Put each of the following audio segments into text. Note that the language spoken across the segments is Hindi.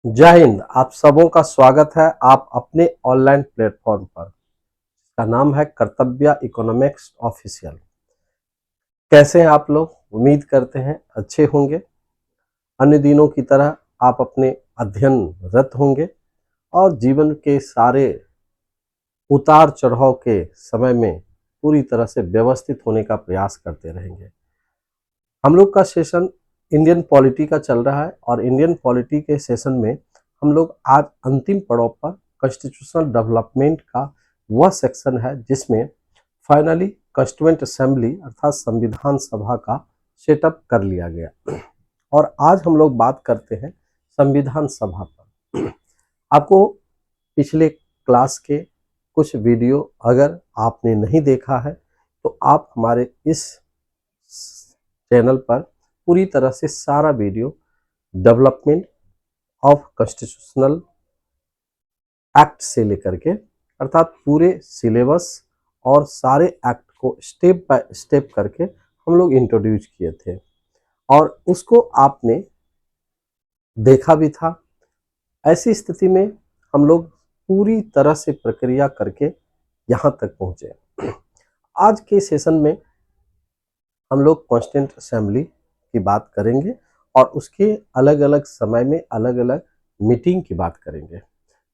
जय हिंद। आप सबों का स्वागत है आप अपने ऑनलाइन प्लेटफॉर्म पर। इसका नाम है कर्तव्य इकोनॉमिक्स ऑफिशियल। कैसे हैं आप लोग? उम्मीद करते हैं अच्छे होंगे। अन्य दिनों की तरह आप अपने अध्ययनरत होंगे और जीवन के सारे उतार चढ़ाव के समय में पूरी तरह से व्यवस्थित होने का प्रयास करते रहेंगे। हम लोग का सेशन इंडियन पॉलिटी का चल रहा है और इंडियन पॉलिटी के सेशन में हम लोग आज अंतिम पड़ाव पर कॉन्स्टिट्यूशनल डेवलपमेंट का वह सेक्शन है जिसमें फाइनली कॉन्स्टिट्यूएंट असेंबली अर्थात संविधान सभा का सेटअप कर लिया गया। और आज हम लोग बात करते हैं संविधान सभा पर। आपको पिछले क्लास के कुछ वीडियो अगर आपने नहीं देखा है तो आप हमारे इस चैनल पर पूरी तरह से सारा video development of constitutional act से लेकर के अर्थात पूरे सिलेबस और सारे एक्ट को स्टेप बाय स्टेप करके हम लोग इंट्रोड्यूस किए थे और उसको आपने देखा भी था। ऐसी स्थिति में हम लोग पूरी तरह से प्रक्रिया करके यहाँ तक पहुँचे। आज के सेशन में हम लोग कॉन्स्टिट्यूएंट असेंबली की बात करेंगे और उसके अलग अलग समय में अलग अलग मीटिंग की बात करेंगे।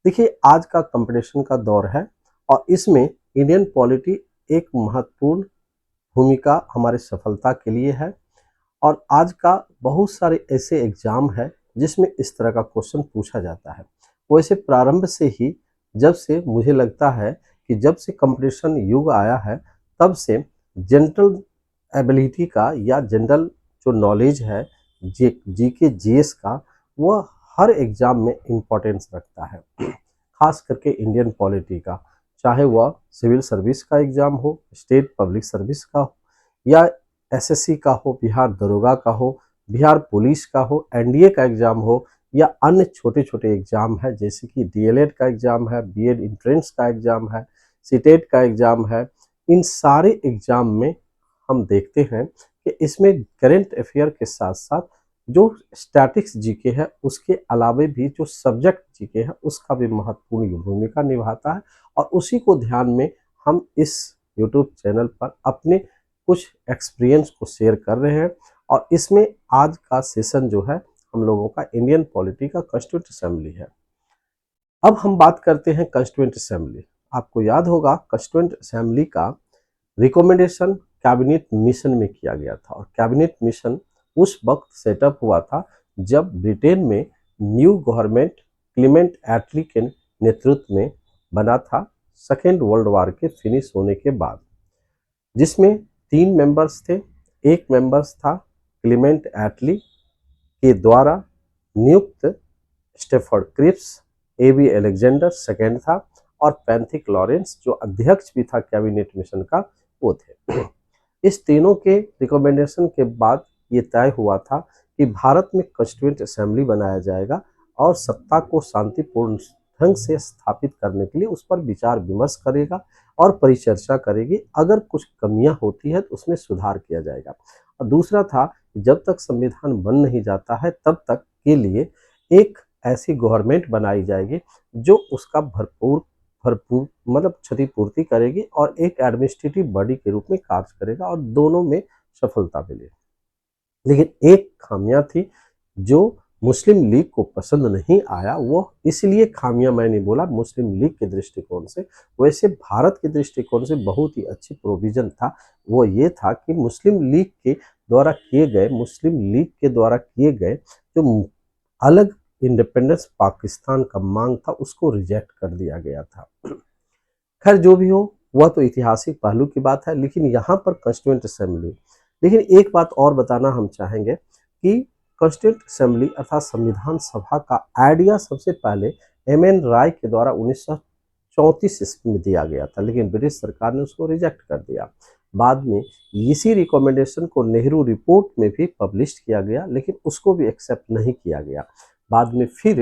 देखिए, आज का कंपटीशन का दौर है और इसमें इंडियन पॉलिटी एक महत्वपूर्ण भूमिका हमारे सफलता के लिए है। और आज का बहुत सारे ऐसे एग्जाम है जिसमें इस तरह का क्वेश्चन पूछा जाता है। वैसे प्रारंभ से ही जब से मुझे लगता है कि जब से कंपटीशन युग आया है तब से जनरल एबिलिटी का या जनरल जो नॉलेज है जी के जीएस का वह हर एग्जाम में इम्पोर्टेंस रखता है। खास करके इंडियन पॉलिटी का, चाहे वह सिविल सर्विस का एग्जाम हो, स्टेट पब्लिक सर्विस का हो या एसएससी का हो, बिहार दरोगा का हो, बिहार पुलिस का हो, एनडीए का एग्जाम हो या अन्य छोटे छोटे एग्जाम है जैसे कि डीएलएड का एग्जाम है, बीएड इंट्रेंस का एग्जाम है, सीटेट का एग्जाम है। इन सारे एग्जाम में हम देखते हैं कि इसमें करेंट अफेयर के साथ साथ जो स्टैटिक्स जीके है उसके अलावे भी जो सब्जेक्ट जीके है उसका भी महत्वपूर्ण भूमिका निभाता है। और उसी को ध्यान में हम इस यूट्यूब चैनल पर अपने कुछ एक्सपीरियंस को शेयर कर रहे हैं। और इसमें आज का सेशन जो है हम लोगों का इंडियन पॉलिटी का कॉन्स्टिट्यूएंट असेंबली है। अब हम बात करते हैं कॉन्स्टिट्यूएंट असेंबली। आपको याद होगा कॉन्स्टिट्यूएंट असेंबली का रिकमेंडेशन कैबिनेट मिशन में किया गया था और कैबिनेट मिशन उस वक्त सेटअप हुआ था जब ब्रिटेन में न्यू गवर्नमेंट क्लीमेंट एटली के नेतृत्व में बना था सेकेंड वर्ल्ड वॉर के फिनिश होने के बाद, जिसमें 3 मेंबर्स थे। एक मेंबर्स था क्लीमेंट एटली के द्वारा नियुक्त Stafford Cripps, A V Alexander second था और पैंथिक लॉरेंस जो अध्यक्ष भी था कैबिनेट मिशन का वो थे। इस तीनों के रिकमेंडेशन के बाद ये तय हुआ था कि भारत में कॉन्स्टिट्यूएंट असेंबली बनाया जाएगा और सत्ता को शांतिपूर्ण ढंग से स्थापित करने के लिए उस पर विचार विमर्श करेगा और परिचर्चा करेगी। अगर कुछ कमियां होती है तो उसमें सुधार किया जाएगा। और दूसरा था जब तक संविधान बन नहीं जाता है तब तक के लिए एक ऐसी गवर्नमेंट बनाई जाएगी जो उसका भरपूर भरपूर मतलब क्षतिपूर्ति करेगी और एक एडमिनिस्ट्रेटिव बॉडी के रूप में कार्य करेगा और दोनों में सफलता मिलेगी। लेकिन एक खामियां थी जो मुस्लिम लीग को पसंद नहीं आया। वो इसलिए खामियां मैं नहीं बोला मुस्लिम लीग के दृष्टिकोण से, वैसे भारत के दृष्टिकोण से बहुत ही अच्छी प्रोविजन था। वो ये था कि मुस्लिम लीग के द्वारा किए गए जो अलग इंडिपेंडेंस पाकिस्तान का मांग था उसको रिजेक्ट कर दिया गया था। खैर जो भी हो वह तो ऐतिहासिक पहलू की बात है। लेकिन यहाँ पर कॉन्स्टिट्यूएंट असेंबली, लेकिन एक बात और बताना हम चाहेंगे कि कॉन्स्टिट्यूएंट असेंबली अर्थात संविधान सभा का आइडिया सबसे पहले एम.एन. राय के द्वारा 1934 ईस्वी में दिया गया था, लेकिन ब्रिटिश सरकार ने उसको रिजेक्ट कर दिया। बाद में इसी रिकमेंडेशन को नेहरू रिपोर्ट में भी पब्लिश किया गया लेकिन उसको भी एक्सेप्ट नहीं किया गया। बाद में फिर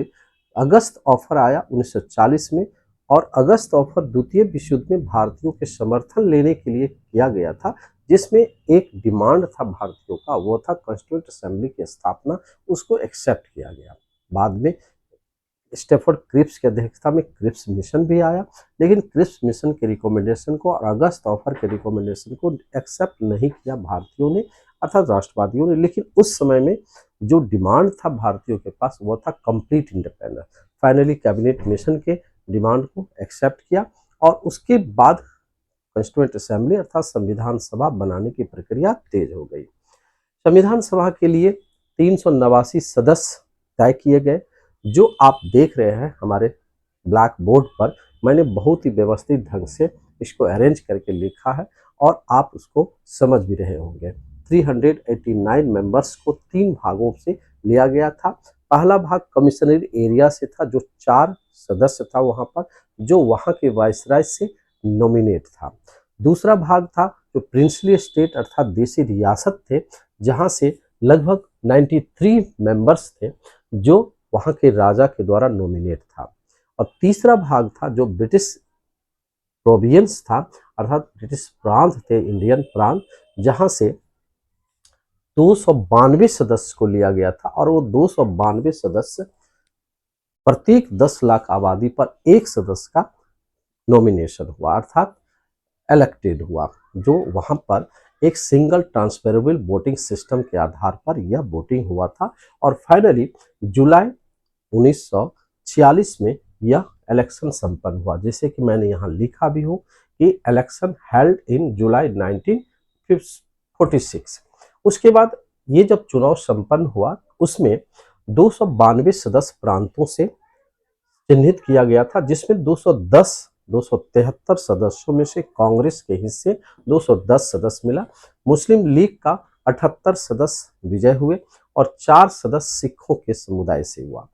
अगस्त ऑफर आया 1940 में और अगस्त ऑफर द्वितीय विश्व युद्ध में भारतीयों के समर्थन लेने के लिए किया गया था, जिसमें एक डिमांड था भारतीयों का, वो था कॉन्स्टिट्यूएंट असेंबली की स्थापना। उसको एक्सेप्ट किया गया। बाद में स्टेफर्ड क्रिप्स की अध्यक्षता में क्रिप्स मिशन भी आया, लेकिन क्रिप्स मिशन के रिकमेंडेशन को और अगस्त ऑफर के रिकमेंडेशन को एक्सेप्ट नहीं किया भारतीयों ने, अर्थात राष्ट्रवादियों ने। लेकिन उस समय में जो डिमांड था भारतीयों के पास वो था complete independence. Finally cabinet mission के डिमांड को एक्सेप्ट किया और उसके बाद कॉन्स्टिट्यूएंट असेंबली अर्थात संविधान सभा बनाने की प्रक्रिया तेज हो गई। संविधान सभा के लिए 389 सदस्य तय किए गए, जो आप देख रहे हैं हमारे ब्लैक बोर्ड पर। मैंने बहुत ही व्यवस्थित ढंग से इसको अरेंज करके लिखा है और आप उसको समझ भी रहे होंगे। 389 मेंबर्स को 3 भागों से लिया गया था। पहला भाग कमिश्नरी एरिया से था, जो 4 सदस्य था वहां पर, जो वहां के वायसराय से नॉमिनेट था। दूसरा भाग था जो प्रिंसली स्टेट अर्थात देशी रियासत थे, जहां से लगभग 93 मेंबर्स थे, जो वहां के राजा के द्वारा नॉमिनेट था। और तीसरा भाग था जो ब्रिटिश प्रोविंस था, अर्थात ब्रिटिश प्रांत थे, इंडियन प्रांत, जहां से 292 सदस्य को लिया गया था। और वो 292 सदस्य प्रत्येक 10 लाख आबादी पर एक सदस्य का नॉमिनेशन हुआ, अर्थात इलेक्टेड हुआ, जो वहां पर एक सिंगल ट्रांसफरेबल वोटिंग सिस्टम के आधार पर यह वोटिंग हुआ था। और फाइनली जुलाई 1946 में यह इलेक्शन संपन्न हुआ, जैसे कि मैंने यहाँ लिखा भी हूँ कि इलेक्शन हेल्ड इन जुलाई 1946। उसके बाद ये जब चुनाव संपन्न हुआ, उसमें 292 सदस्य प्रांतों से चिन्हित किया गया था, जिसमें 273 सदस्यों में से कांग्रेस के हिस्से 210 सदस्य मिला। मुस्लिम लीग का 78 सदस्य विजय हुए और 4 सदस्य सिखों के समुदाय से हुआ।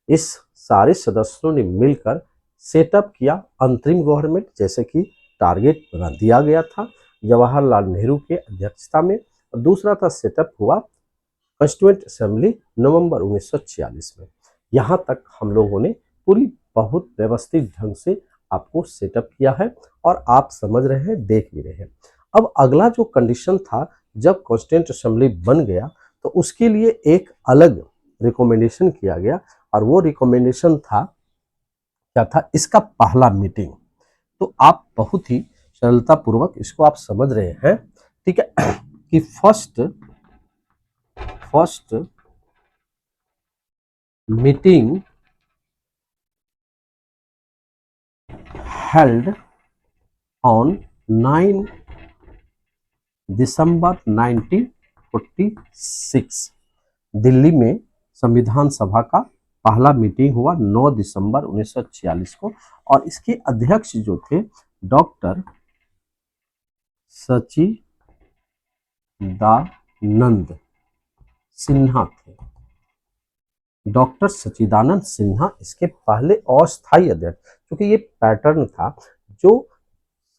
इस सारे सदस्यों ने मिलकर सेटअप किया अंतरिम गवर्नमेंट, जैसे कि टारगेट बना दिया गया था जवाहरलाल नेहरू के अध्यक्षता में। और दूसरा था सेटअप हुआ कॉन्स्टिट्यूएंट असेंबली नवंबर 1946 में। यहाँ तक हम लोगों ने पूरी बहुत व्यवस्थित ढंग से आपको सेटअप किया है और आप समझ रहे हैं, देख भी रहे हैं। अब अगला जो कंडीशन था, जब कॉन्स्टिट्यूएंट असेंबली बन गया तो उसके लिए एक अलग रिकमेंडेशन किया गया, और वो रिकमेंडेशन था, क्या था, इसका पहला मीटिंग। तो आप बहुत ही सरलता पूर्वक इसको आप समझ रहे हैं, ठीक है, कि फर्स्ट मीटिंग held on 9 दिसंबर 1946 दिल्ली में संविधान सभा का पहला मीटिंग हुआ 9 दिसंबर 1946 को। और इसके अध्यक्ष जो थे डॉक्टर सच्चिदानंद सिन्हा थे। डॉक्टर सच्चिदानंद सिन्हा इसके पहले अस्थायी अध्यक्ष, क्योंकि ये पैटर्न था, जो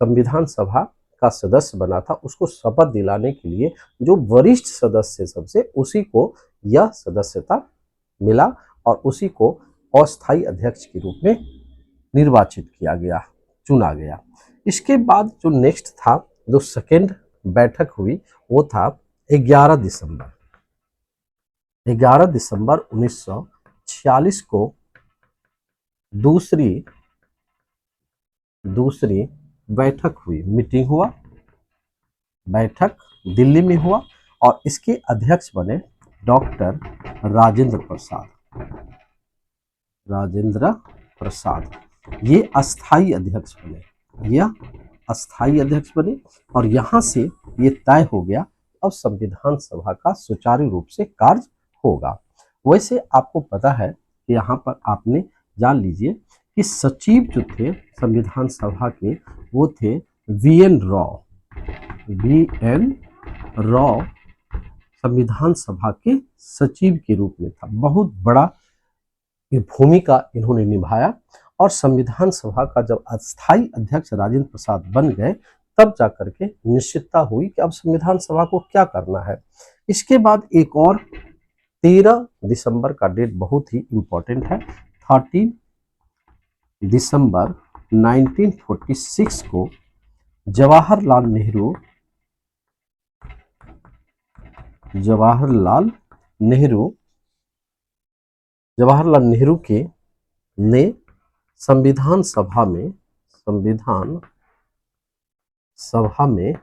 संविधान सभा का सदस्य बना था उसको शपथ दिलाने के लिए जो वरिष्ठ सदस्य सबसे, उसी को यह सदस्यता मिला और उसी को अस्थायी अध्यक्ष के रूप में निर्वाचित किया गया, चुना गया। इसके बाद जो नेक्स्ट था, जो सेकेंड बैठक हुई, वो था 11 दिसंबर 1946 को दूसरी बैठक हुई, मीटिंग हुआ, बैठक दिल्ली में हुआ और इसके अध्यक्ष बने डॉक्टर राजेंद्र प्रसाद। ये अस्थाई अध्यक्ष बने, और यहाँ से ये तय हो गया अब संविधान सभा का सुचारू रूप से कार्य होगा। वैसे आपको पता है कि यहाँ पर आपने जान लीजिए कि सचिव जो थे संविधान सभा के, वो थे वीएन रॉ संविधान सभा के सचिव के रूप में था। बहुत बड़ा ये भूमिका इन्होंने निभाया। और संविधान सभा का जब अस्थायी अध्यक्ष राजेंद्र प्रसाद बन गए, तब जाकर के निश्चितता हुई कि अब संविधान सभा को क्या करना है। इसके बाद एक और 13 दिसंबर का डेट बहुत ही इंपॉर्टेंट है। 13 दिसंबर 1946 को जवाहरलाल नेहरू के ने संविधान सभा में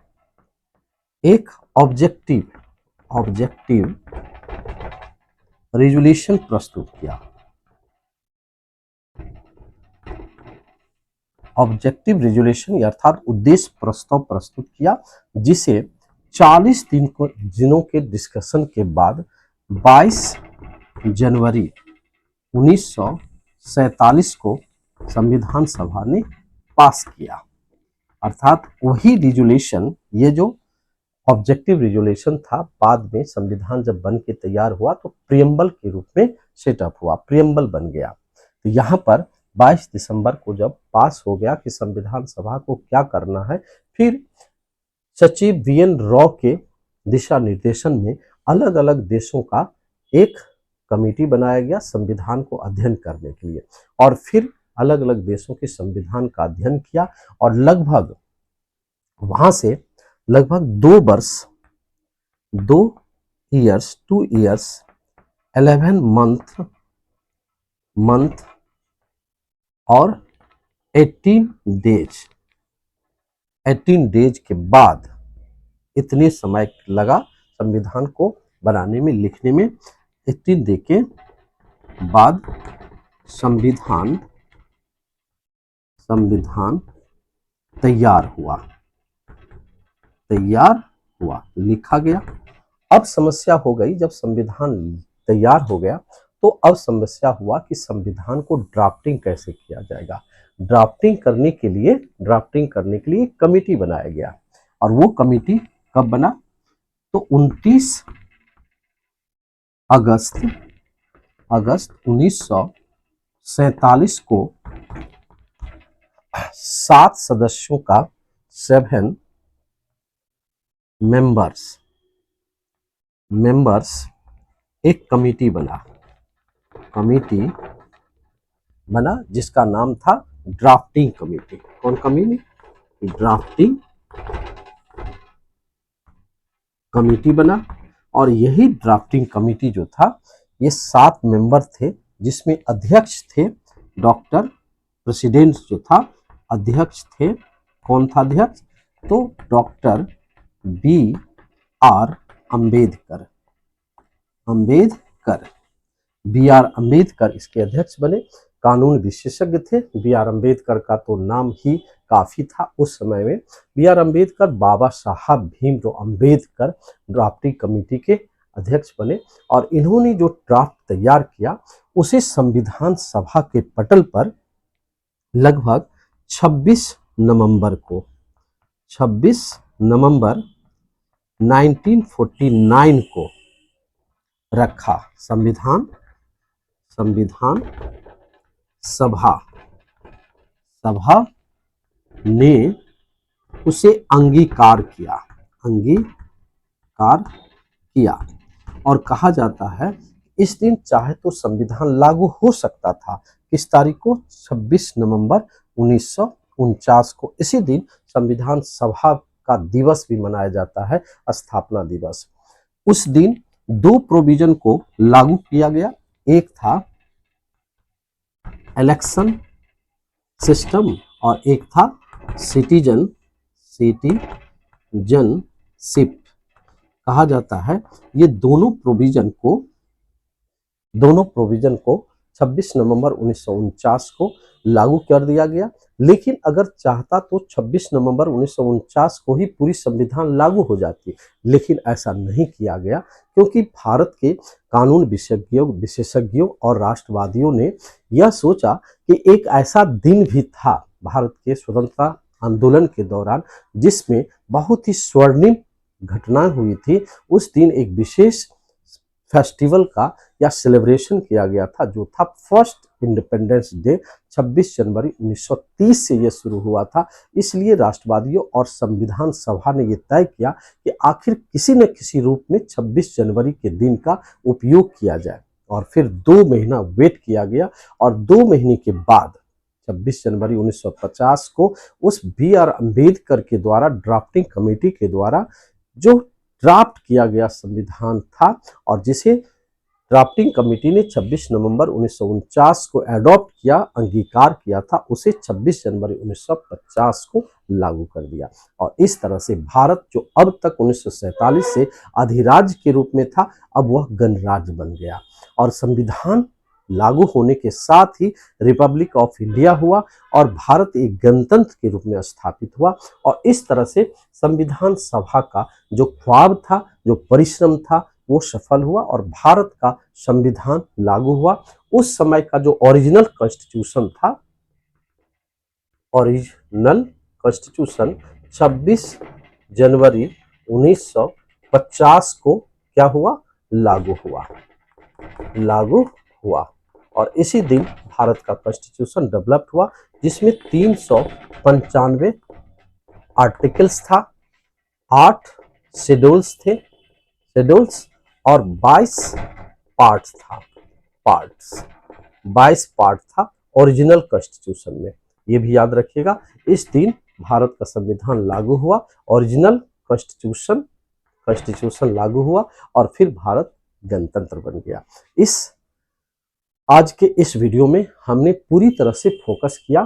एक ऑब्जेक्टिव रेजोल्यूशन प्रस्तुत किया। ऑब्जेक्टिव रेजोल्यूशन अर्थात उद्देश्य प्रस्ताव प्रस्तुत किया, जिसे 40 दिनों के डिस्कशन के बाद 22 जनवरी 1947 को संविधान सभा ने पास किया। अर्थात वही रिजोल्यूशन, ये जो ऑब्जेक्टिव रिजोल्यूशन था, बाद में संविधान जब बन के तैयार हुआ तो प्रियम्बल के रूप में सेटअप हुआ, प्रियम्बल बन गया। तो यहाँ पर 22 दिसंबर को जब पास हो गया कि संविधान सभा को क्या करना है, फिर सचिव वीएन रॉ के दिशा निर्देशन में अलग अलग देशों का एक कमेटी बनाया गया संविधान को अध्ययन करने के लिए, और फिर अलग अलग देशों के संविधान का अध्ययन किया, और लगभग वहां से लगभग 2 इयर्स 11 मंथ और 18 डेज के बाद, इतने समय लगा संविधान को बनाने में, लिखने में। 18 डे के बाद संविधान तैयार हुआ, लिखा गया। अब समस्या हो गई, जब संविधान तैयार हो गया तो अब समस्या हुआ कि संविधान को ड्राफ्टिंग कैसे किया जाएगा। ड्राफ्टिंग करने के लिए एक कमेटी बनाया गया, और वो कमेटी कब बना, तो 29 अगस्त 1947 को 7 सदस्यों का 7 मेंबर्स एक कमेटी बना जिसका नाम था ड्राफ्टिंग कमेटी। कौन कमेटी? ड्राफ्टिंग कमेटी बना। और यही ड्राफ्टिंग कमेटी जो था, ये 7 मेंबर थे, जिसमें अध्यक्ष थे डॉक्टर, प्रेसिडेंट जो था, अध्यक्ष थे। कौन था अध्यक्ष? तो डॉक्टर B.R. अम्बेडकर इसके अध्यक्ष बने। कानून विशेषज्ञ थे। B.R. अम्बेडकर का तो नाम ही काफी था उस समय में। B.R. अम्बेडकर, बाबा साहब भीमराव अम्बेडकर ड्राफ्टिंग कमेटी के अध्यक्ष बने, और इन्होंने जो ड्राफ्ट तैयार किया उसे संविधान सभा के पटल पर लगभग 26 नवंबर 1949 को रखा। संविधान सभा ने उसे अंगीकार किया, और कहा जाता है इस दिन चाहे तो संविधान लागू हो सकता था। किस तारीख को? 26 नवंबर 1949 को। इसी दिन संविधान सभा का दिवस भी मनाया जाता है, स्थापना दिवस। उस दिन 2 प्रोविजन को लागू किया गया। एक था इलेक्शन सिस्टम, और एक था सिटीजनशिप। कहा जाता है ये दोनों प्रोविजन को 26 नवंबर 1949 को लागू कर दिया गया। लेकिन अगर चाहता तो 26 नवंबर 1949 को ही पूरी संविधान लागू हो जाती, लेकिन ऐसा नहीं किया गया, क्योंकि भारत के कानून विशेषज्ञों और राष्ट्रवादियों ने यह सोचा कि एक ऐसा दिन भी था भारत के स्वतंत्रता आंदोलन के दौरान जिसमें बहुत ही स्वर्णिम घटनाएं हुई थी। उस दिन एक विशेष फेस्टिवल का या सेलिब्रेशन किया गया था, जो था फर्स्ट इंडिपेंडेंस डे। 26 जनवरी 1930 से यह शुरू हुआ था। इसलिए राष्ट्रवादियों और संविधान सभा ने यह तय किया कि आखिर किसी न किसी रूप में 26 जनवरी के दिन का उपयोग किया जाए, और फिर 2 महीना वेट किया गया, और 2 महीने के बाद 26 जनवरी 1950 को उस B.R. अम्बेडकर के द्वारा ड्राफ्टिंग कमेटी के द्वारा जो ड्राफ्ट किया गया संविधान था, और जिसे ड्राफ्टिंग कमेटी ने 26 नवंबर 1949 को एडॉप्ट किया, अंगीकार किया था, उसे 26 जनवरी 1950 को लागू कर दिया। और इस तरह से भारत जो अब तक 1947 से अधिराज्य के रूप में था, अब वह गणराज्य बन गया। और संविधान लागू होने के साथ ही रिपब्लिक ऑफ इंडिया हुआ और भारत एक गणतंत्र के रूप में स्थापित हुआ। और इस तरह से संविधान सभा का जो ख्वाब था, जो परिश्रम था, वो सफल हुआ और भारत का संविधान लागू हुआ। उस समय का जो ओरिजिनल कॉन्स्टिट्यूशन था, ओरिजिनल कॉन्स्टिट्यूशन 26 जनवरी 1950 को क्या हुआ, लागू हुआ। और इसी दिन भारत का कॉन्स्टिट्यूशन डेवलप हुआ, जिसमें 395 आर्टिकल्स था, 8 शेड्यूल्स थे, और 22 पार्ट्स था, 22 पार्ट था ओरिजिनल कॉन्स्टिट्यूशन में। ये भी याद रखिएगा, इस दिन भारत का संविधान लागू हुआ, ओरिजिनल कॉन्स्टिट्यूशन लागू हुआ और फिर भारत गणतंत्र बन गया। आज के इस वीडियो में हमने पूरी तरह से फोकस किया,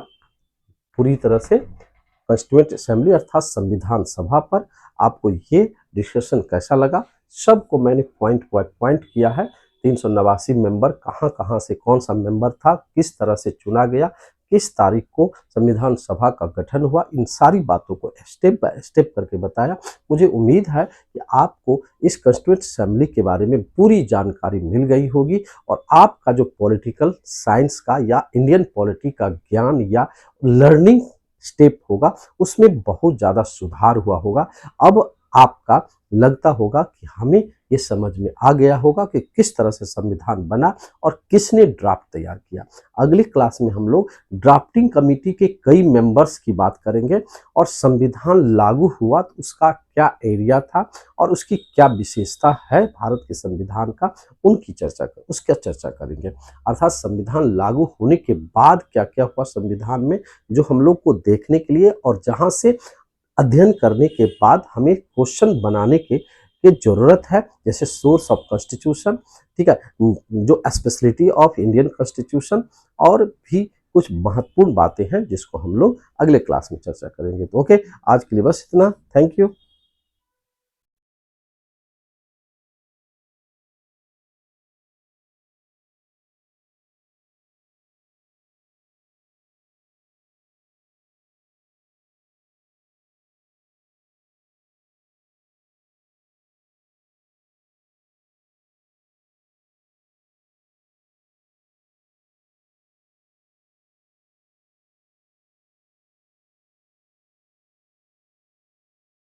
पूरी तरह से कॉन्स्टिट्यूएंट असेंबली अर्थात संविधान सभा पर। आपको ये डिस्कशन कैसा लगा, सबको मैंने पॉइंट किया है। 389 मेंबर कहाँ से कौन सा मेंबर था, किस तरह से चुना गया, किस तारीख को संविधान सभा का गठन हुआ, इन सारी बातों को स्टेप बाय स्टेप करके बताया। मुझे उम्मीद है कि आपको इस कॉन्स्टिट्यूएंट असेंबली के बारे में पूरी जानकारी मिल गई होगी और आपका जो पॉलिटिकल साइंस का या इंडियन पॉलिटी का ज्ञान या लर्निंग स्टेप होगा, उसमें बहुत ज़्यादा सुधार हुआ होगा। अब आपका लगता होगा कि हमें ये समझ में आ गया होगा कि किस तरह से संविधान बना और किसने ड्राफ्ट तैयार किया। अगली क्लास में हम लोग ड्राफ्टिंग कमेटी के कई मेंबर्स की बात करेंगे और संविधान लागू हुआ तो उसका क्या एरिया था और उसकी क्या विशेषता है भारत के संविधान का, उसका चर्चा करेंगे। अर्थात संविधान लागू होने के बाद क्या क्या हुआ संविधान में, जो हम लोग को देखने के लिए और जहां से अध्ययन करने के बाद हमें क्वेश्चन बनाने की जरूरत है, जैसे सोर्स ऑफ कॉन्स्टिट्यूशन, ठीक है, जो स्पेशलिटी ऑफ इंडियन कॉन्स्टिट्यूशन, और भी कुछ महत्वपूर्ण बातें हैं जिसको हम लोग अगले क्लास में चर्चा करेंगे। तो ओके, आज के लिए बस इतना। Thank you.